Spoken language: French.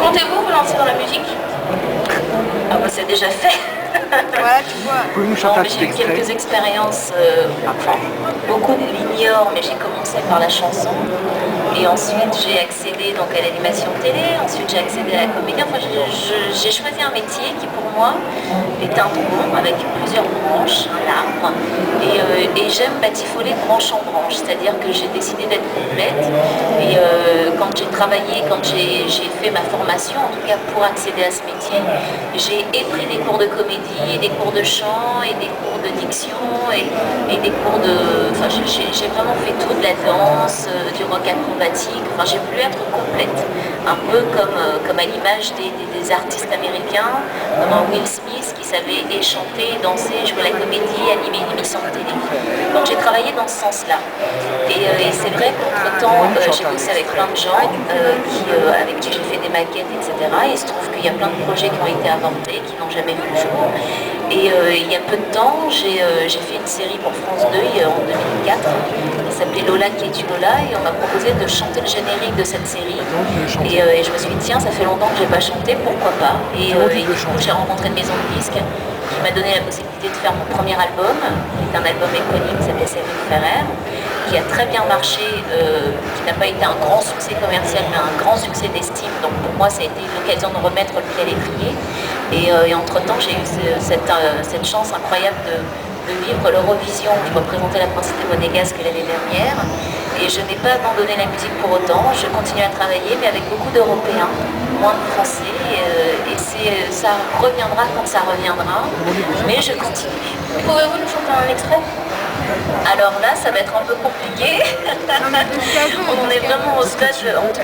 Comptez-vous vous lancer dans la musique? Ah bah c'est déjà fait. Voilà, tu vois. Pouvez-vous nous chanter un petit J'ai eu extrait? quelques expériences, enfin, beaucoup l'ignorent, mais j'ai commencé par la chanson. Et ensuite, j'ai accédé donc à l'animation télé, ensuite j'ai accédé à la comédie. Enfin, j'ai choisi un métier qui, pour moi, est un tronc avec plusieurs branches, un arbre. Et j'aime batifoler de branche en branche, c'est-à-dire que j'ai décidé d'être complète. Et quand j'ai travaillé, quand j'ai fait ma formation, en tout cas pour accéder à ce métier, j'ai pris des cours de comédie, et des cours de chant, et des cours de diction, et des cours de... Enfin, j'ai vraiment fait tout, de la danse, du rock acrobatique. Enfin, j'ai voulu être complète, un peu comme à l'image des artistes américains, comme un Will Smith qui savait et chanter, danser, jouer la comédie, animer une émission de télé. Donc j'ai travaillé dans ce sens-là. Et c'est vrai qu'entre-temps, j'ai bossé avec plein de gens avec qui j'ai fait des maquettes, etc. Et il se trouve qu'il y a plein de projets qui ont été inventés, qui n'ont jamais vu le jour. Et il y a peu de temps, j'ai fait une série pour France 2 en 2004 qui s'appelait Lola qui es-tu Lola, et on m'a proposé de chanter le générique de cette série. Et je me suis dit, tiens, ça fait longtemps que je n'ai pas chanté, pourquoi pas. Et du coup, j'ai rencontré une maison de disques qui m'a donné la possibilité de faire mon premier album, qui est un album éponyme, qui s'appelle Céline Ferrer, qui a très bien marché, qui n'a pas été un grand succès commercial, mais un grand succès d'estime. Donc pour moi, ça a été l'occasion de remettre le pied à l'étrier. Et entre-temps, j'ai eu cette chance incroyable de vivre l'Eurovision, où je représentais la Principauté monégasque l'année dernière. Et je n'ai pas abandonné la musique pour autant. Je continue à travailler, mais avec beaucoup d'Européens, moins de Français. Ça reviendra quand ça reviendra. Mais je continue. Pouvez-vous nous chanter un extrait? Alors là, ça va être un peu compliqué. On en est vraiment au stade, en tout